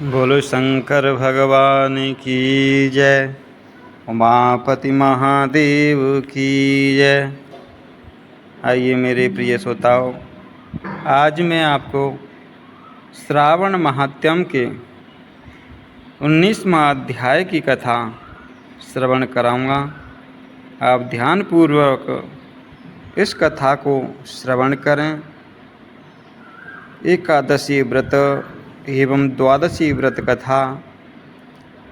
बोलो शंकर भगवान की जय। उमापति महादेव की जय। आइए मेरे प्रिय श्रोताओं, आज मैं आपको श्रावण महात्म्य के 19वां अध्याय की कथा श्रवण कराऊंगा। आप ध्यानपूर्वक इस कथा को श्रवण करें। एकादशी व्रत एवं द्वादशी व्रत कथा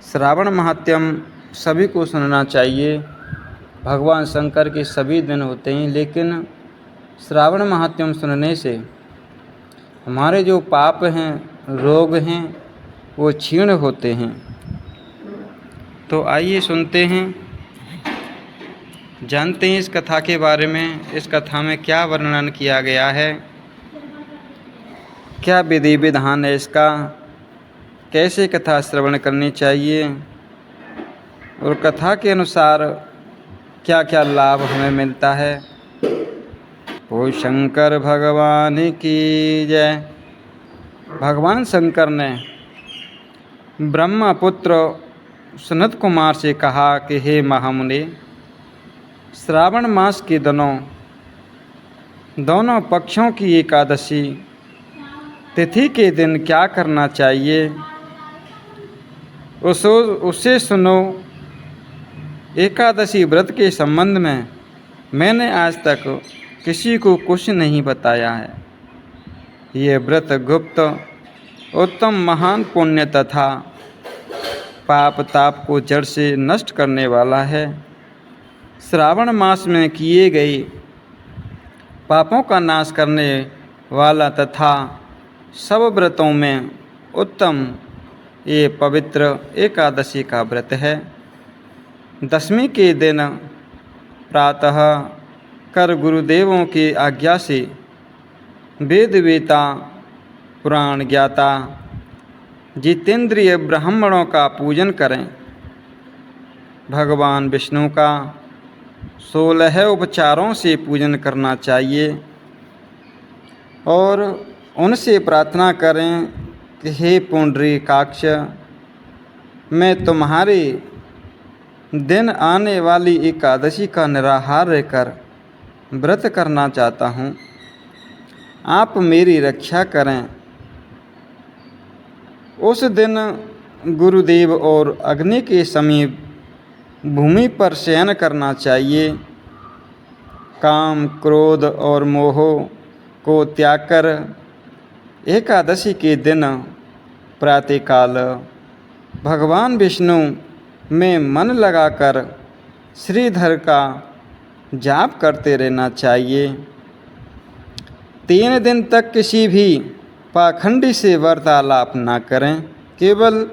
श्रावण महात्म्य सभी को सुनना चाहिए। भगवान शंकर के सभी दिन होते हैं, लेकिन श्रावण महात्म्य सुनने से हमारे जो पाप हैं, रोग हैं, वो क्षीण होते हैं। तो आइए सुनते हैं, जानते हैं इस कथा के बारे में। इस कथा में क्या वर्णन किया गया है, क्या विधि विधान है इसका, कैसे कथा श्रवण करनी चाहिए और कथा के अनुसार क्या क्या लाभ हमें मिलता है। ओ शंकर भगवान की जय। भगवान शंकर ने ब्रह्मपुत्र सनत कुमार से कहा कि हे महामुनि, श्रावण मास के दोनों पक्षों की एकादशी तिथि के दिन क्या करना चाहिए, उससे सुनो। एकादशी व्रत के संबंध में मैंने आज तक किसी को कुछ नहीं बताया है। ये व्रत गुप्त उत्तम महान पुण्य तथा पाप ताप को जड़ से नष्ट करने वाला है। श्रावण मास में किए गए पापों का नाश करने वाला तथा सब व्रतों में उत्तम ये पवित्र एकादशी का व्रत है। दशमी के दिन प्रातः कर गुरुदेवों की आज्ञा से वेदवेता, पुराण ज्ञाता, जितेंद्रिय ब्राह्मणों का पूजन करें। भगवान विष्णु का 16 उपचारों से पूजन करना चाहिए और उनसे प्रार्थना करें कि हे पुंडरीकाक्ष, मैं तुम्हारे दिन आने वाली एकादशी का निराहार रहकर व्रत करना चाहता हूँ। आप मेरी रक्षा करें। उस दिन गुरुदेव और अग्नि के समीप भूमि पर शयन करना चाहिए। काम, क्रोध और मोह को त्याग कर एकादशी के दिन प्रातःकाल भगवान विष्णु में मन लगाकर श्रीधर का जाप करते रहना चाहिए। 3 दिन तक किसी भी पाखंडी से वार्तालाप ना करें। केवल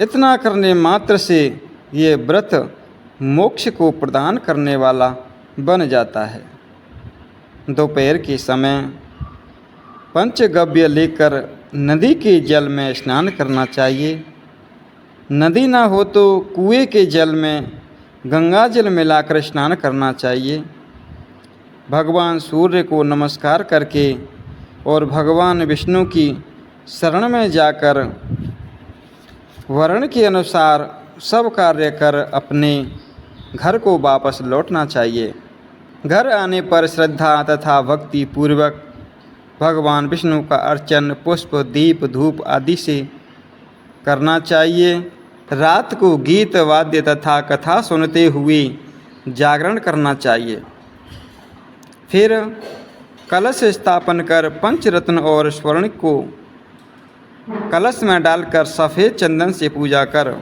इतना करने मात्र से ये व्रत मोक्ष को प्रदान करने वाला बन जाता है। दोपहर के समय पंचगव्य लेकर नदी के जल में स्नान करना चाहिए। नदी ना हो तो कुएं के जल में गंगा जल मिलाकर स्नान करना चाहिए। भगवान सूर्य को नमस्कार करके और भगवान विष्णु की शरण में जाकर वर्ण के अनुसार सब कार्य कर अपने घर को वापस लौटना चाहिए। घर आने पर श्रद्धा तथा भक्ति पूर्वक भगवान विष्णु का अर्चन पुष्प, दीप, धूप आदि से करना चाहिए। रात को गीत वाद्य तथा कथा सुनते हुए जागरण करना चाहिए। फिर कलश स्थापन कर पंचरत्न और स्वर्ण को कलश में डालकर सफ़ेद चंदन से पूजा कर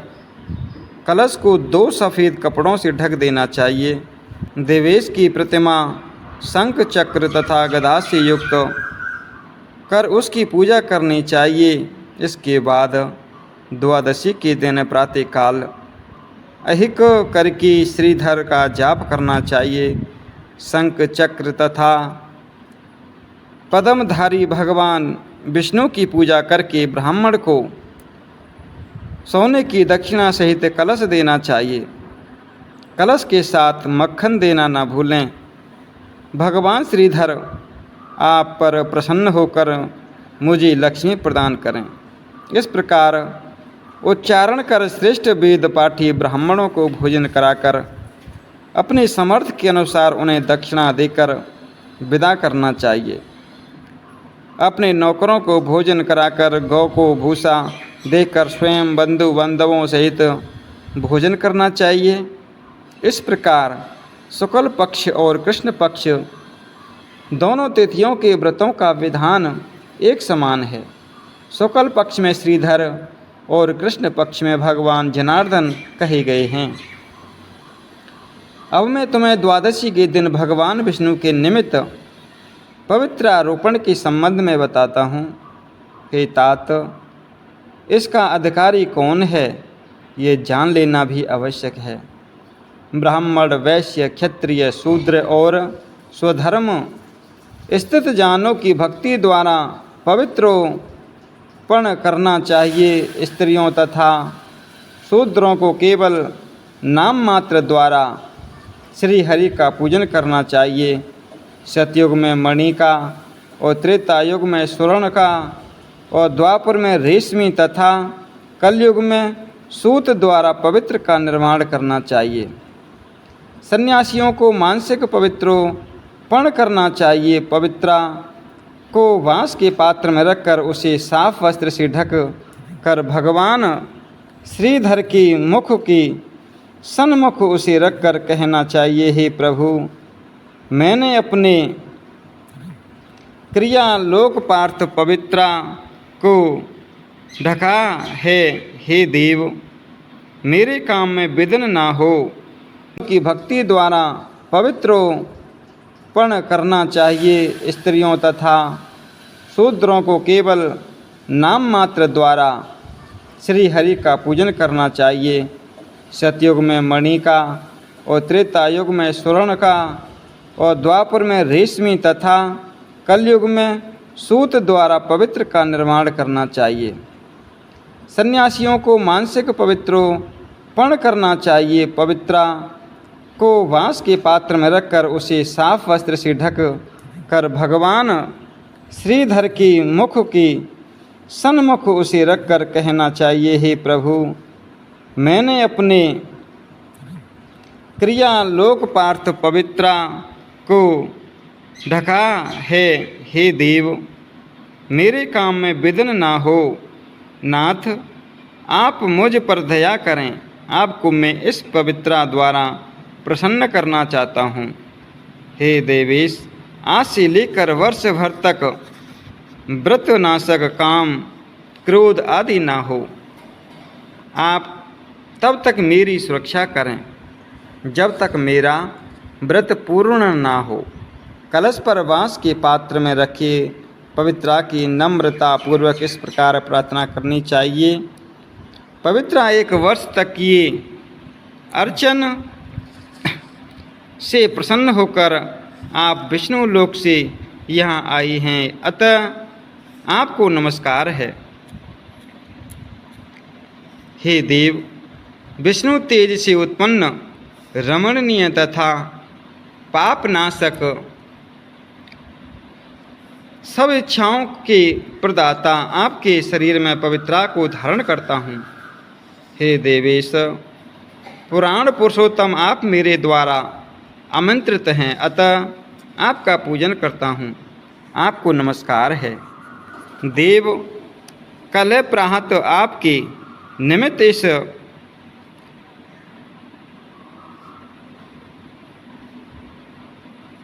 कलश को 2 सफ़ेद कपड़ों से ढक देना चाहिए। देवेश की प्रतिमा शंख, चक्र तथा गदा से युक्त कर उसकी पूजा करनी चाहिए। इसके बाद द्वादशी के दिन प्रातःकाल अहिक करके श्रीधर का जाप करना चाहिए। शंख, चक्र तथा पद्मधारी भगवान विष्णु की पूजा करके ब्राह्मण को सोने की दक्षिणा सहित कलश देना चाहिए। कलश के साथ मक्खन देना ना भूलें। भगवान श्रीधर आप पर प्रसन्न होकर मुझे लक्ष्मी प्रदान करें। इस प्रकार उच्चारण कर श्रेष्ठ वेद पाठी ब्राह्मणों को भोजन कराकर अपने समर्थ के अनुसार उन्हें दक्षिणा देकर विदा करना चाहिए। अपने नौकरों को भोजन कराकर गौ को भूसा देकर स्वयं बंधु बांधवों सहित भोजन करना चाहिए। इस प्रकार शुक्ल पक्ष और कृष्ण पक्ष दोनों तिथियों के व्रतों का विधान एक समान है। शुक्ल पक्ष में श्रीधर और कृष्ण पक्ष में भगवान जनार्दन कहे गए हैं। अब मैं तुम्हें द्वादशी के दिन भगवान विष्णु के निमित्त पवित्र आरोपण के संबंध में बताता हूँ। हे तात, इसका अधिकारी कौन है ये जान लेना भी आवश्यक है। ब्राह्मण, वैश्य, क्षत्रिय, शूद्र और स्वधर्म स्थित जानों की भक्ति द्वारा पवित्रोपण करना चाहिए। स्त्रियों तथा शूद्रों को केवल नाम मात्र द्वारा श्री हरि का पूजन करना चाहिए। सतयुग में मणि का और त्रेता युग में स्वर्ण का और द्वापर में रेशमी तथा कलयुग में सूत द्वारा पवित्र का निर्माण करना चाहिए। सन्यासियों को मानसिक पवित्रोपण करना चाहिए। पवित्रा को बांस के पात्र में रखकर उसे साफ वस्त्र से ढक कर भगवान श्रीधर की मुख की सन्मुख उसे रखकर कहना चाहिए, हे प्रभु, मैंने अपने क्रिया लोकपार्थ पवित्रा को ढका है। हे देव, मेरे काम में विघ्न ना हो। की भक्ति द्वारा पवित्रोपण करना चाहिए। स्त्रियों तथा शूद्रों को केवल नाम मात्र द्वारा श्री हरि का पूजन करना चाहिए। सतयुग में मणि का और त्रेता युग में स्वर्ण का और द्वापर में रेशमी तथा कलयुग में सूत द्वारा पवित्र का निर्माण करना चाहिए। सन्यासियों को मानसिक पवित्रोपण करना चाहिए। पवित्रा को बांस के पात्र में रखकर उसे साफ वस्त्र से ढक कर भगवान श्रीधर की मुख की सन्मुख उसे रखकर कहना चाहिए, हे प्रभु, मैंने अपने क्रिया लोकपार्थ पवित्रा को ढका है। हे देव, मेरे काम में विघ्न ना हो। नाथ, आप मुझ पर दया करें। आपको मैं इस पवित्रा द्वारा प्रसन्न करना चाहता हूँ। हे देवेश, आज से लेकर वर्ष भर तक व्रत नाशक काम, क्रोध आदि ना हो। आप तब तक मेरी सुरक्षा करें जब तक मेरा व्रत पूर्ण ना हो। कलश पर बांस के पात्र में रखे पवित्रा की नम्रता पूर्वक इस प्रकार प्रार्थना करनी चाहिए। पवित्रा 1 वर्ष तक किए अर्चन से प्रसन्न होकर आप विष्णु लोक से यहाँ आई हैं, अतः आपको नमस्कार है। हे देव, विष्णु तेज से उत्पन्न रमणीय तथा पापनाशक सब इच्छाओं के प्रदाता आपके शरीर में पवित्रा को धारण करता हूँ। हे देवेश, पुराण पुरुषोत्तम आप मेरे द्वारा आमंत्रित हैं, अतः आपका पूजन करता हूँ। आपको नमस्कार है। देव, कल प्रातः आपके निमित्त इस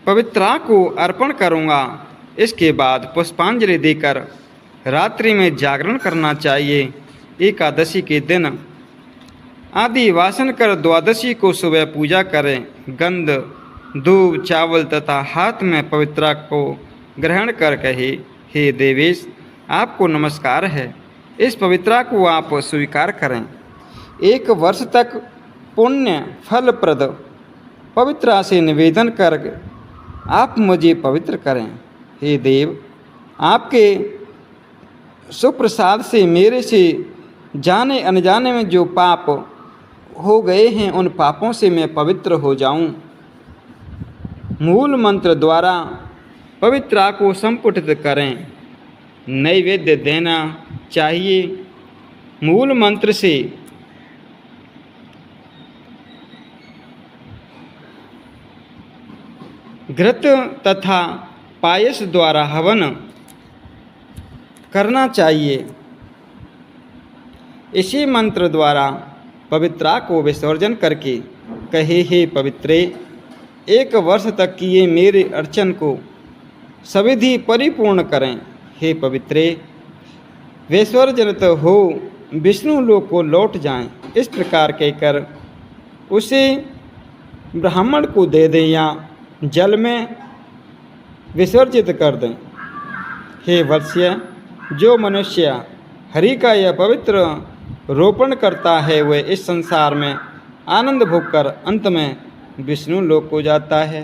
पवित्रा को अर्पण करूँगा। इसके बाद पुष्पांजलि देकर रात्रि में जागरण करना चाहिए। एकादशी के दिन आदि वासन कर द्वादशी को सुबह पूजा करें। गंध, दूब, चावल तथा हाथ में पवित्रा को ग्रहण कर कहे, हे देवेश, आपको नमस्कार है। इस पवित्रा को आप स्वीकार करें। 1 वर्ष तक पुण्य फलप्रद पवित्रा से निवेदन कर आप मुझे पवित्र करें। हे देव, आपके सुप्रसाद से मेरे से जाने अनजाने में जो पाप हो गए हैं, उन पापों से मैं पवित्र हो जाऊं। मूल मंत्र द्वारा पवित्रा को संपुटित करें। नैवेद्य देना चाहिए। मूल मंत्र से घृत तथा पायस द्वारा हवन करना चाहिए। इसी मंत्र द्वारा पवित्रा को विसर्जन करके कहे, हे पवित्रे, 1 वर्ष तक किए मेरे अर्चन को सविधि परिपूर्ण करें। हे पवित्रे, विसर्जनित हो विष्णु लोक को लौट जाएं। इस प्रकार कहकर उसे ब्राह्मण को दे दें या जल में विसर्जित कर दें। हे वत्स्य, जो मनुष्य हरि का यह पवित्र रोपण करता है वह इस संसार में आनंद भोग कर अंत में विष्णु लोक को जाता है।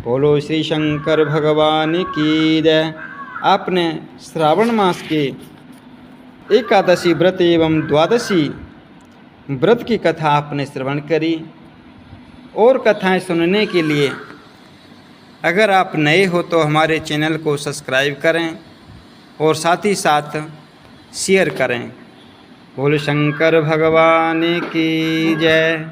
बोलो श्री शंकर भगवान की जय। आपने श्रावण मास के एकादशी व्रत एवं द्वादशी व्रत की कथा आपने श्रवण करी। और कथाएं सुनने के लिए अगर आप नए हो तो हमारे चैनल को सब्सक्राइब करें और साथ ही साथ शेयर करें। बोलो शंकर भगवान की जय।